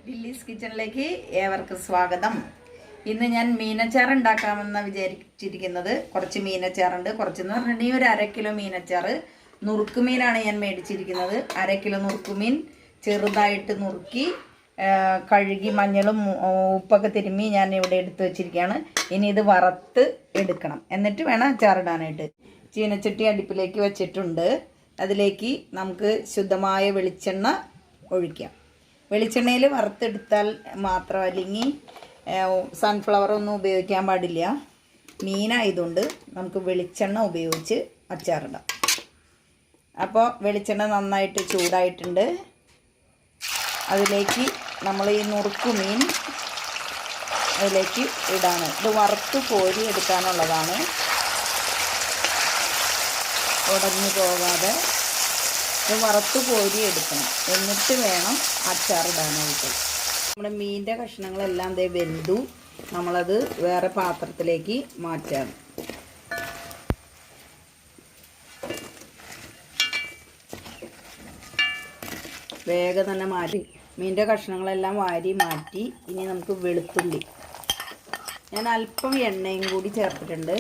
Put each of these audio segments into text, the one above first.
Lilies കിച്ചണിലേക്ക് ഏവർക്കും സ്വാഗതം. ഇന്ന് ഞാൻ മീനച്ചാർ ഉണ്ടാക്കാമെന്ന് വിചാരിച്ചിരിക്കുന്നത്. കുറച്ച് മീനച്ചാറുണ്ട്. കുറച്ചെന്ന് പറഞ്ഞിട്ടുണ്ടെങ്കിൽ ഒരു 1/2 കിലോ മീനച്ചാർ. നുറുക്കുമീനാണ് ഞാൻ മേടിച്ചിരിക്കുന്നത്. 1/2 കിലോ നുറുക്കുമീൻ ചെറുതായിട്ട് നുറുക്കി കഴുകി മഞ്ഞളും ഉപ്പൊക്കെ തിരുമ്മി ഞാൻ ഇവിടെ എടുത്ത് വെച്ചിരിക്കുകയാണ്. ഇനി ഇത് വറുത്ത് എടുക്കണം, എന്നിട്ട് വേണം അച്ചാറിടാനായിട്ട്. ചീനച്ചട്ടി അടുപ്പിലേക്ക് വെച്ചിട്ടുണ്ട്. അതിലേക്ക് നമുക്ക് ശുദ്ധമായ വെളിച്ചെണ്ണ ഒഴിക്കാം. വെളിച്ചെണ്ണയിൽ വറുത്തെടുത്താൽ മാത്രം, അല്ലെങ്കിൽ സൺഫ്ലവർ ഒന്നും ഉപയോഗിക്കാൻ പാടില്ല. മീനായതുകൊണ്ട് നമുക്ക് വെളിച്ചെണ്ണ ഉപയോഗിച്ച് അച്ചാറിടാം. അപ്പോൾ വെളിച്ചെണ്ണ നന്നായിട്ട് ചൂടായിട്ടുണ്ട്. അതിലേക്ക് നമ്മൾ ഈ നുറുക്കുമീൻ അതിലേക്ക് ഇടാണ്. ഇത് വറുത്ത് കോരി എടുക്കാനുള്ളതാണ്, ഉടഞ്ഞു പോകാതെ ഇത് വറുത്ത് കോരി എടുക്കണം. എന്നിട്ട് വേണം അച്ചാറിടാനായിട്ട്. നമ്മുടെ മീനിൻ്റെ കഷ്ണങ്ങളെല്ലാം ദേ വെന്തു. നമ്മളത് വേറെ പാത്രത്തിലേക്ക് മാറ്റാം. വേഗം തന്നെ മാറ്റി മീനിൻ്റെ കഷ്ണങ്ങളെല്ലാം വാരി മാറ്റി. ഇനി നമുക്ക് വെളുത്തുള്ളി, ഞാൻ അല്പം എണ്ണയും കൂടി ചേർത്തിട്ടുണ്ട്.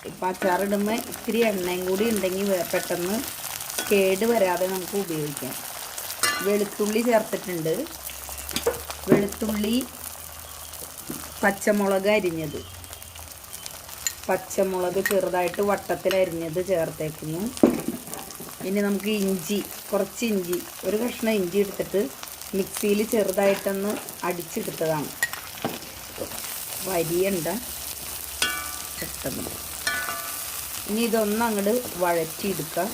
ഇപ്പം അച്ചാറിടുമ്പോൾ ഇത്തിരി എണ്ണയും കൂടി ഉണ്ടെങ്കിൽ പെട്ടെന്ന് കേട് വരാതെ നമുക്ക് ഉപയോഗിക്കാം. വെളുത്തുള്ളി ചേർത്തിട്ടുണ്ട്. വെളുത്തുള്ളി, പച്ചമുളക് അരിഞ്ഞത്, പച്ചമുളക് ചെറുതായിട്ട് വട്ടത്തിൽ അരിഞ്ഞത് ചേർത്തേക്കുന്നു. ഇനി നമുക്ക് ഇഞ്ചി, കുറച്ച് ഇഞ്ചി, ഒരു കഷ്ണം ഇഞ്ചി എടുത്തിട്ട് മിക്സിയിൽ ചെറുതായിട്ടൊന്ന് അടിച്ചെടുത്തതാണ്. വരിയണ്ട പെട്ടെന്ന്. ഇനി ഇതൊന്ന് അങ്ങോട്ട് വഴറ്റിയെടുക്കാം.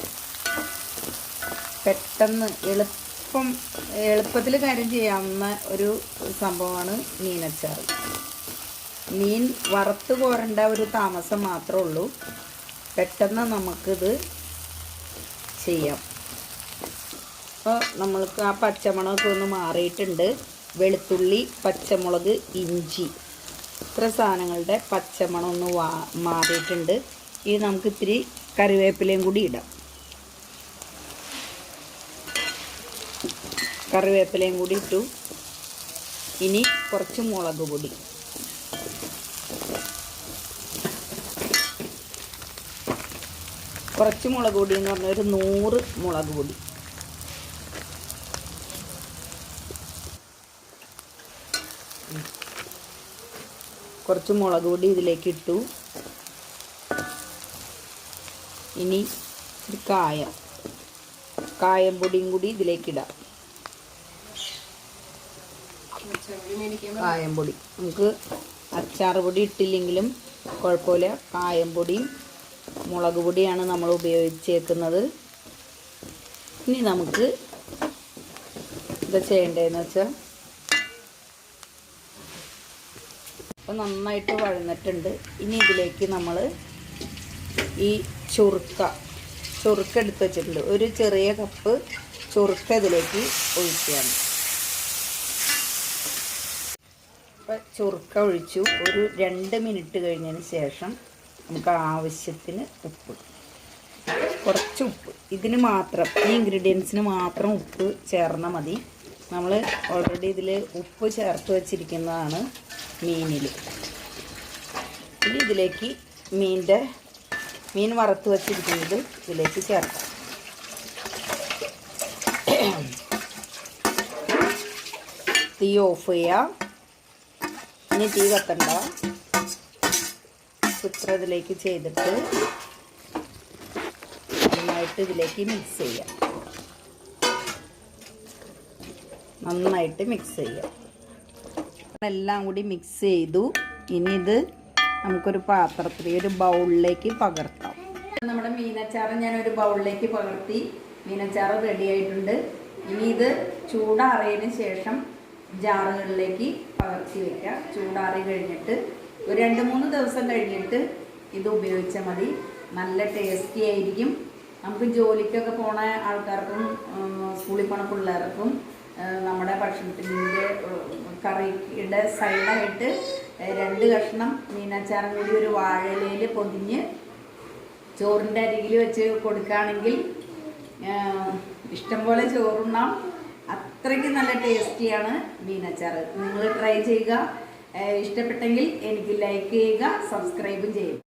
പെട്ടെന്ന് എളുപ്പത്തിൽ കാര്യം ചെയ്യാവുന്ന ഒരു സംഭവമാണ് മീനച്ചാർ. മീൻ വറുത്ത് കോരേണ്ട ഒരു താമസം മാത്രമേ ഉള്ളൂ. പെട്ടെന്ന് നമുക്കിത് ചെയ്യാം. അപ്പോൾ നമ്മൾക്ക് ആ പച്ചമുളകൊക്കെ ഒന്ന് മാറിയിട്ടുണ്ട്. വെളുത്തുള്ളി, പച്ചമുളക്, ഇഞ്ചി, ഇത്ര സാധനങ്ങളുടെ പച്ചമണം ഒന്ന് മാറിയിട്ടുണ്ട്. ഇനി നമുക്ക് ഇത്തിരി കറിവേപ്പിലയും കൂടി ഇടാം. കറിവേപ്പിലയും കൂടി ഇട്ടു. ഇനി കുറച്ച് മുളക് പൊടി, കുറച്ച് മുളക് പൊടി എന്ന് പറഞ്ഞാൽ ഒരു 100 മുളക് പൊടി. കുറച്ച് മുളക് പൊടി ഇതിലേക്ക് ഇട്ടു. ഇനി ഒരു കായം പൊടിയും കൂടി ഇതിലേക്ക് ഇടാം. കായം പൊടി നമുക്ക് അച്ചാർ പൊടി ഇട്ടില്ലെങ്കിലും കുഴപ്പമില്ല. കായം പൊടിയും മുളക് പൊടിയാണ് നമ്മൾ ഉപയോഗിച്ചേക്കുന്നത്. ഇനി നമുക്ക് എന്താ ചെയ്യേണ്ടതെന്ന് വെച്ചാൽ, ഇപ്പം നന്നായിട്ട് വഴന്നിട്ടുണ്ട്. ഇനി ഇതിലേക്ക് നമ്മൾ ഈ ചൊറുക്ക എടുത്ത് വെച്ചിട്ടുണ്ട്. ഒരു ചെറിയ കപ്പ് ചൊറുക്ക ഇതിലേക്ക് ഒഴിക്കുകയാണ്. അപ്പം ചൊറുക്ക ഒഴിച്ചു. ഒരു 2 മിനിറ്റ് കഴിഞ്ഞതിന് ശേഷം നമുക്ക് ആവശ്യത്തിന് ഉപ്പ്, കുറച്ച് ഉപ്പ്, ഇതിന് മാത്രം, ഈ ഇൻഗ്രീഡിയൻസിന് മാത്രം ഉപ്പ് ചേർന്നാൽ മതി. നമ്മൾ ഓൾറെഡി ഇതിൽ ഉപ്പ് ചേർത്ത് വച്ചിരിക്കുന്നതാണ് മീനിൽ. ഇനി ഇതിലേക്ക് മീൻ വറുത്ത് വച്ചിരിക്കുന്നത് ഇതിലേക്ക് ചേർക്കാം. തീ ഓഫ് ചെയ്യാം. ഇനി തീ കത്തണ്ട. ഇത്ര ഇതിലേക്ക് ചെയ്തിട്ട് നന്നായിട്ട് ഇതിലേക്ക് മിക്സ് ചെയ്യാം. നന്നായിട്ട് മിക്സ് ചെയ്യാം. എല്ലാം കൂടി മിക്സ് ചെയ്തു. ഇനി ഇത് നമുക്കൊരു പാത്രത്തിൽ, ഒരു ബൗളിലേക്ക് പകർത്താം. നമ്മുടെ മീനച്ചാർ ഞാനൊരു ബൗളിലേക്ക് പകർത്തി. മീനച്ചാർ റെഡി ആയിട്ടുണ്ട്. ഇനി ഇത് ചൂടാറിയതിന് ശേഷം ജാറുകളിലേക്ക് പകർത്തി വയ്ക്കാം. ചൂടാറി കഴിഞ്ഞിട്ട് ഒരു 2-3 ദിവസം കഴിഞ്ഞിട്ട് ഇത് ഉപയോഗിച്ചാൽ മതി. നല്ല ടേസ്റ്റി ആയിരിക്കും. നമുക്ക് ജോലിക്കൊക്കെ പോണ ആൾക്കാർക്കും സ്കൂളിൽ പോണ പിള്ളേർക്കും നമ്മുടെ ഭക്ഷണത്തിൻ്റെ കറിയുടെ സൈഡായിട്ട് 2 കഷ്ണം മീനച്ചാറും കൂടി ഒരു വാഴയിലയിൽ പൊതിഞ്ഞ് ചോറിൻ്റെ അരികിൽ വെച്ച് കൊടുക്കുകയാണെങ്കിൽ ഇഷ്ടംപോലെ ചോറുണ്ണാം. അത്രയ്ക്ക് നല്ല ടേസ്റ്റിയാണ് മീനച്ചാർ. നിങ്ങൾ ട്രൈ ചെയ്യുക. ഇഷ്ടപ്പെട്ടെങ്കിൽ എനിക്ക് ലൈക്ക് ചെയ്യുക, സബ്സ്ക്രൈബും ചെയ്യുക.